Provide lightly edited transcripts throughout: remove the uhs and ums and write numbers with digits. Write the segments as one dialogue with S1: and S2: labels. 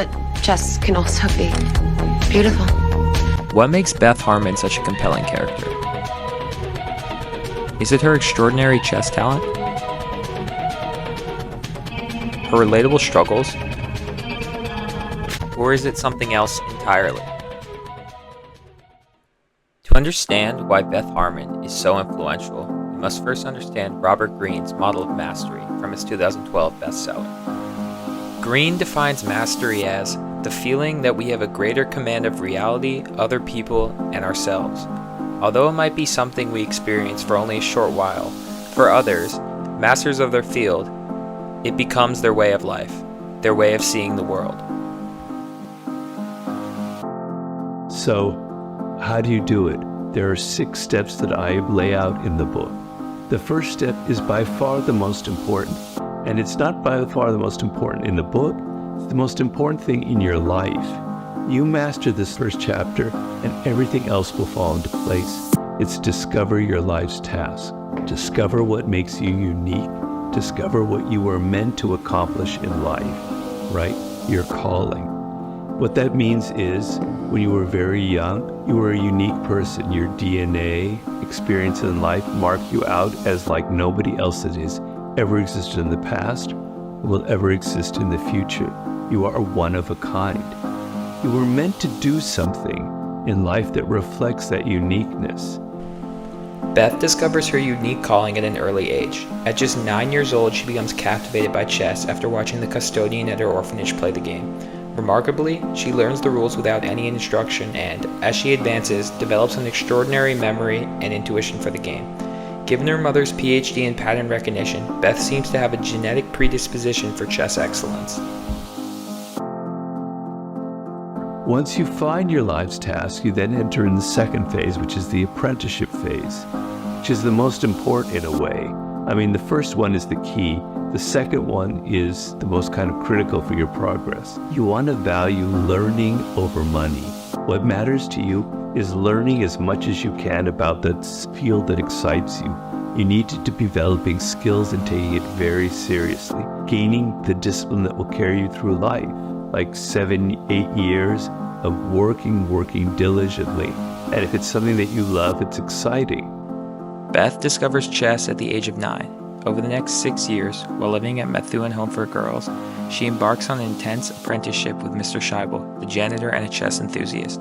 S1: but chess can also be beautiful.
S2: What makes Beth Harmon such a compelling character? Is it her extraordinary chess talent? Her relatable struggles? Or is it something else entirely? To understand why Beth Harmon is so influential, we must first understand Robert Greene's model of mastery from his 2012 bestseller. Greene defines mastery as the feeling that we have a greater command of reality, other people, and ourselves. Although it might be something we experience for only a short while, for others, masters of their field, it becomes their way of life, their way of seeing the world.
S3: So, how do you do it? There are 6 steps that I lay out in the book. The first step is by far the most important, and it's not by far the most important in the book, it's the most important thing in your life. You master this first chapter, and everything else will fall into place. It's discover your life's task. Discover what makes you unique. Discover what you were meant to accomplish in life, right? Your calling. What that means is, when you were very young, you were a unique person. Your DNA, experience in life mark you out as like nobody else that has ever existed in the past or will ever exist in the future. You are one of a kind. You were meant to do something in life that reflects that uniqueness.
S2: Beth discovers her unique calling at an early age. At just 9 years old, she becomes captivated by chess after watching the custodian at her orphanage play the game. Remarkably, she learns the rules without any instruction and, as she advances, develops an extraordinary memory and intuition for the game. Given her mother's PhD in pattern recognition, Beth seems to have a genetic predisposition for chess excellence.
S3: Once you find your life's task, you then enter in the second phase, which is the apprenticeship phase, which is the most important in a way. I mean, the first one is the key. The second one is the most kind of critical for your progress. You want to value learning over money. What matters to you is learning as much as you can about that field that excites you. You need to be developing skills and taking it very seriously, gaining the discipline that will carry you through life, like 7-8 years of working diligently. And if it's something that you love, it's exciting.
S2: Beth discovers chess at the age of 9. Over the next 6 years, while living at Methuen Home for Girls, she embarks on an intense apprenticeship with Mr. Scheibel, the janitor and a chess enthusiast.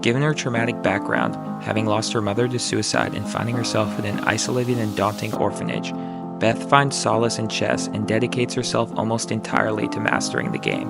S2: Given her traumatic background, having lost her mother to suicide and finding herself in an isolated and daunting orphanage, Beth finds solace in chess and dedicates herself almost entirely to mastering the game.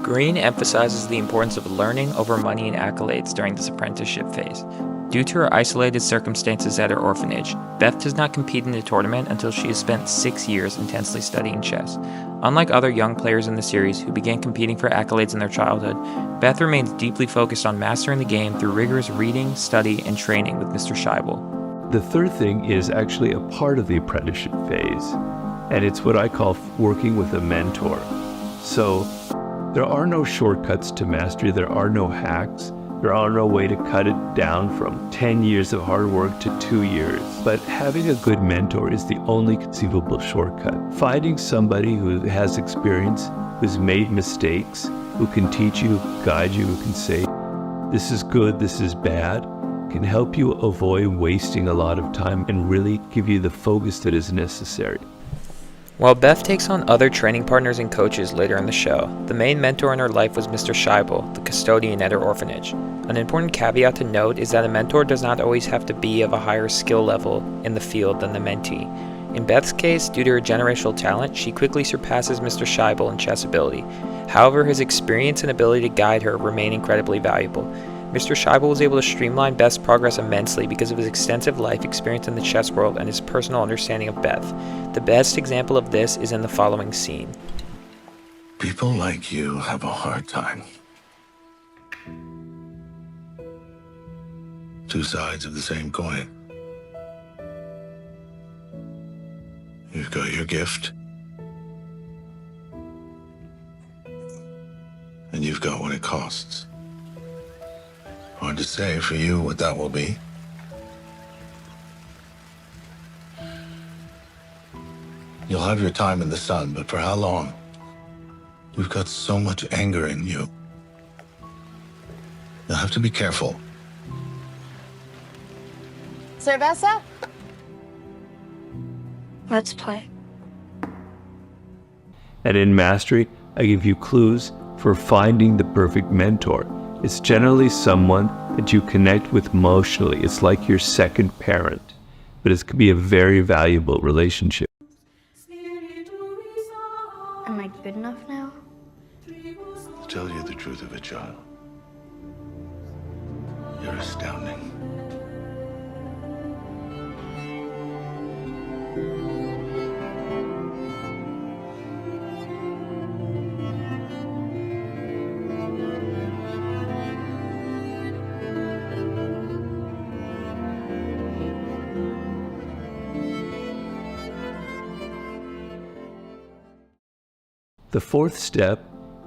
S2: Greene emphasizes the importance of learning over money and accolades during this apprenticeship phase. Due to her isolated circumstances at her orphanage, Beth does not compete in the tournament until she has spent 6 years intensely studying chess. Unlike other young players in the series who began competing for accolades in their childhood, Beth remains deeply focused on mastering the game through rigorous reading, study, and training with Mr. Scheibel.
S3: The third thing is actually a part of the apprenticeship phase, and it's what I call working with a mentor. So there are no shortcuts to mastery, there are no hacks. There are no way to cut it down from 10 years of hard work to 2 years. But having a good mentor is the only conceivable shortcut. Finding somebody who has experience, who's made mistakes, who can teach you, guide you, who can say, this is good, this is bad, can help you avoid wasting a lot of time and really give you the focus that is necessary.
S2: While Beth takes on other training partners and coaches later in the show, the main mentor in her life was Mr. Scheibel, the custodian at her orphanage. An important caveat to note is that a mentor does not always have to be of a higher skill level in the field than the mentee. In Beth's case, due to her generational talent, she quickly surpasses Mr. Scheibel in chess ability. However, his experience and ability to guide her remain incredibly valuable. Mr. Scheibel was able to streamline Beth's progress immensely because of his extensive life experience in the chess world and his personal understanding of Beth. The best example of this is in the following scene.
S4: People like you have a hard time. Two sides of the same coin. You've got your gift, and you've got what it costs. Hard to say for you what that will be. You'll have your time in the sun, but for how long? You've got so much anger in you. You'll have to be careful.
S1: Cerveza? Let's play.
S3: And in Mastery, I give you clues for finding the perfect mentor. It's generally someone that you connect with emotionally. It's like your second parent, but it could be a very valuable relationship.
S1: Am I good enough now?
S4: To tell you the truth of it, child, you're astounding.
S3: The fourth step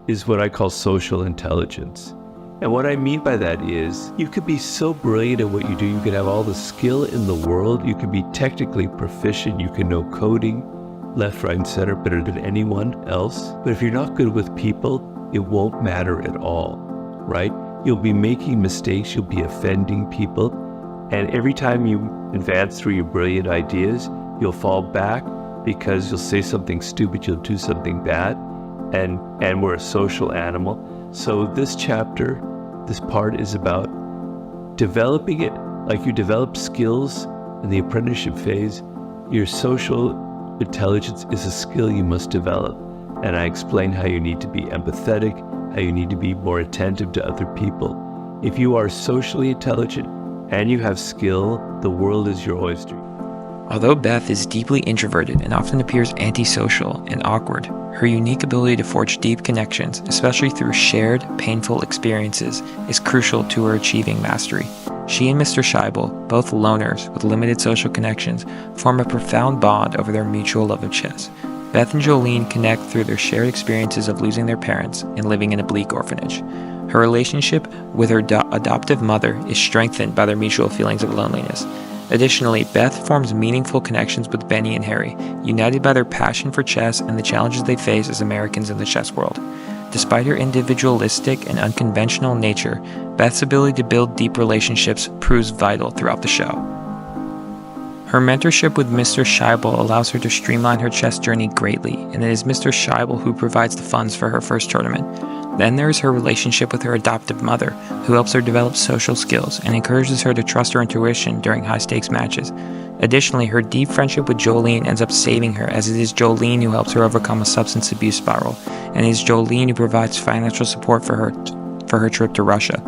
S3: is what I call social intelligence. And what I mean by that is you could be so brilliant at what you do. You could have all the skill in the world. You could be technically proficient. You can know coding left, right, and center better than anyone else. But if you're not good with people, it won't matter at all, right? You'll be making mistakes. You'll be offending people. And every time you advance through your brilliant ideas, you'll fall back because you'll say something stupid. You'll do something bad. And we're a social animal. So this chapter, this part is about developing it like you develop skills in the apprenticeship phase. Your social intelligence is a skill you must develop. And I explain how you need to be empathetic, how you need to be more attentive to other people. If you are socially intelligent and you have skill, the world is your oyster.
S2: Although Beth is deeply introverted and often appears antisocial and awkward, her unique ability to forge deep connections, especially through shared, painful experiences, is crucial to her achieving mastery. She and Mr. Scheibel, both loners with limited social connections, form a profound bond over their mutual love of chess. Beth and Jolene connect through their shared experiences of losing their parents and living in a bleak orphanage. Her relationship with her adoptive mother is strengthened by their mutual feelings of loneliness. Additionally, Beth forms meaningful connections with Benny and Harry, united by their passion for chess and the challenges they face as Americans in the chess world. Despite her individualistic and unconventional nature, Beth's ability to build deep relationships proves vital throughout the show. Her mentorship with Mr. Scheibel allows her to streamline her chess journey greatly, and it is Mr. Scheibel who provides the funds for her first tournament. Then there is her relationship with her adoptive mother, who helps her develop social skills and encourages her to trust her intuition during high-stakes matches. Additionally, her deep friendship with Jolene ends up saving her, as it is Jolene who helps her overcome a substance abuse spiral, and it is Jolene who provides financial support for her trip to Russia,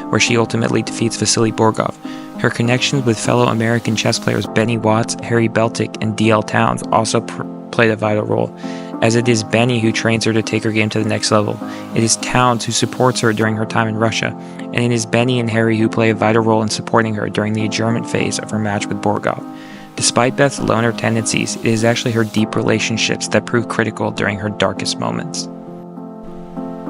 S2: where she ultimately defeats Vasily Borgov. Her connections with fellow American chess players Benny Watts, Harry Beltic, and D.L. Towns also played a vital role, as it is Benny who trains her to take her game to the next level. It is Towns who supports her during her time in Russia, and it is Benny and Harry who play a vital role in supporting her during the adjournment phase of her match with Borgov. Despite Beth's loner tendencies, it is actually her deep relationships that prove critical during her darkest moments.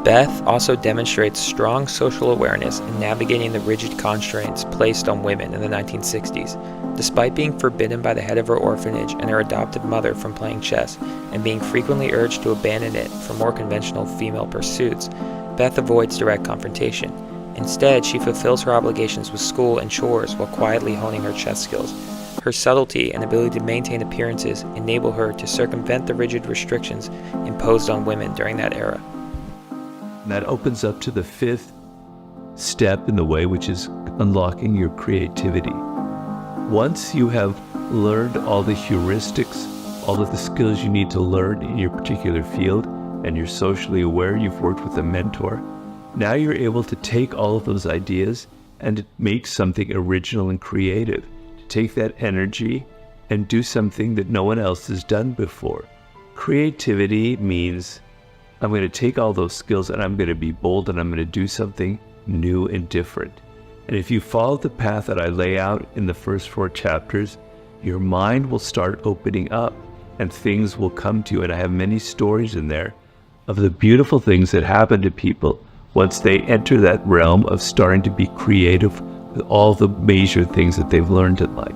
S2: Beth also demonstrates strong social awareness in navigating the rigid constraints placed on women in the 1960s. Despite being forbidden by the head of her orphanage and her adoptive mother from playing chess, and being frequently urged to abandon it for more conventional female pursuits, Beth avoids direct confrontation. Instead, she fulfills her obligations with school and chores while quietly honing her chess skills. Her subtlety and ability to maintain appearances enable her to circumvent the rigid restrictions imposed on women during that era.
S3: That opens up to the fifth step in the way, which is unlocking your creativity. Once you have learned all the heuristics, all of the skills you need to learn in your particular field, and you're socially aware, you've worked with a mentor, now you're able to take all of those ideas and make something original and creative. To take that energy and do something that no one else has done before. Creativity means I'm going to take all those skills and I'm going to be bold and I'm going to do something new and different. And if you follow the path that I lay out in the first 4 chapters, your mind will start opening up and things will come to you. And I have many stories in there of the beautiful things that happen to people once they enter that realm of starting to be creative with all the major things that they've learned in life.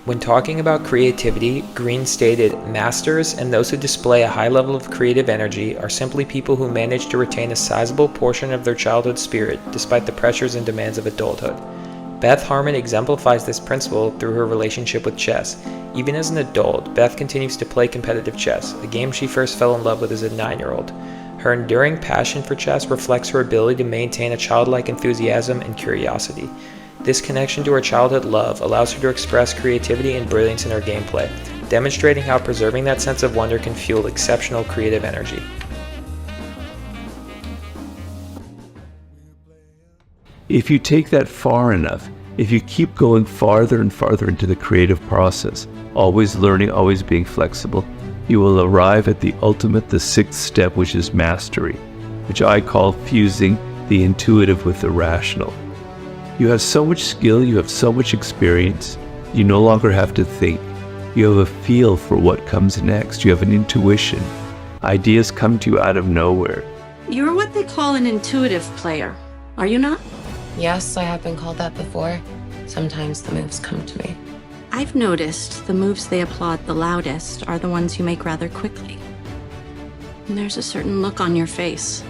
S2: When talking about creativity, Greene stated, "Masters and those who display a high level of creative energy are simply people who manage to retain a sizable portion of their childhood spirit despite the pressures and demands of adulthood." Beth Harmon exemplifies this principle through her relationship with chess. Even as an adult, Beth continues to play competitive chess, a game she first fell in love with as a 9-year-old. Her enduring passion for chess reflects her ability to maintain a childlike enthusiasm and curiosity. This connection to her childhood love allows her to express creativity and brilliance in her gameplay, demonstrating how preserving that sense of wonder can fuel exceptional creative energy.
S3: If you take that far enough, if you keep going farther and farther into the creative process, always learning, always being flexible, you will arrive at the ultimate, the 6th step, which is mastery, which I call fusing the intuitive with the rational. You have so much skill, you have so much experience, you no longer have to think. You have a feel for what comes next. You have an intuition. Ideas come to you out of nowhere.
S5: You're what they call an intuitive player, are you not?
S6: Yes, I have been called that before. Sometimes the moves come to me.
S5: I've noticed the moves they applaud the loudest are the ones you make rather quickly. And there's a certain look on your face.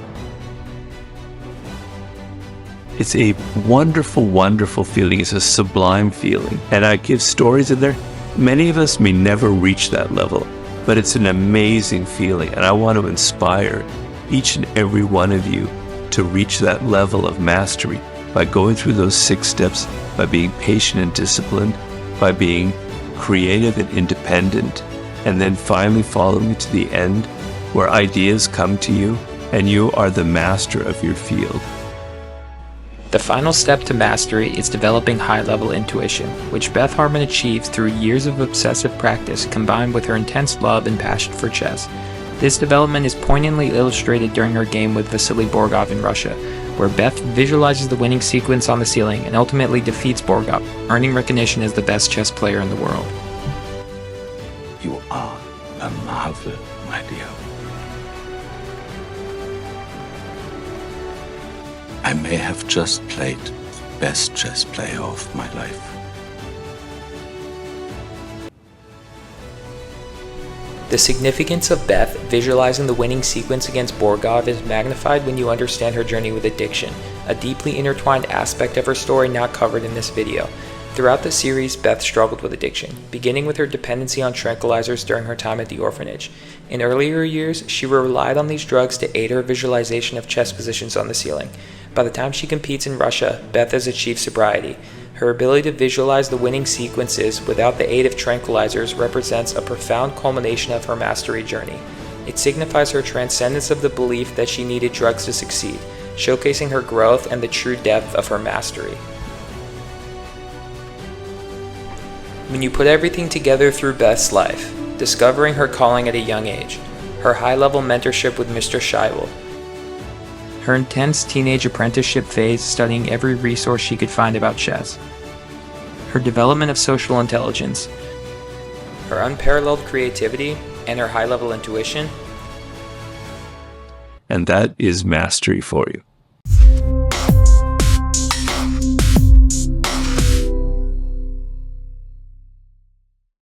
S3: It's a wonderful, wonderful feeling. It's a sublime feeling. And I give stories in there. Many of us may never reach that level, but it's an amazing feeling. And I want to inspire each and every one of you to reach that level of mastery by going through those 6 steps, by being patient and disciplined, by being creative and independent, and then finally following to the end where ideas come to you and you are the master of your field.
S2: The final step to mastery is developing high-level intuition, which Beth Harmon achieves through years of obsessive practice combined with her intense love and passion for chess. This development is poignantly illustrated during her game with Vasily Borgov in Russia, where Beth visualizes the winning sequence on the ceiling and ultimately defeats Borgov, earning recognition as the best chess player in the world.
S4: You are a marvel, my dear. I may have just played the best chess player of my life.
S2: The significance of Beth visualizing the winning sequence against Borgov is magnified when you understand her journey with addiction, a deeply intertwined aspect of her story not covered in this video. Throughout the series, Beth struggled with addiction, beginning with her dependency on tranquilizers during her time at the orphanage. In earlier years, she relied on these drugs to aid her visualization of chess positions on the ceiling. By the time she competes in Russia, Beth has achieved sobriety. Her ability to visualize the winning sequences without the aid of tranquilizers represents a profound culmination of her mastery journey. It signifies her transcendence of the belief that she needed drugs to succeed, showcasing her growth and the true depth of her mastery. When you put everything together through Beth's life, discovering her calling at a young age, her high-level mentorship with Mr. Scheibel, her intense teenage apprenticeship phase studying every resource she could find about chess, her development of social intelligence, her unparalleled creativity, and her high-level intuition,
S3: And that is mastery for you.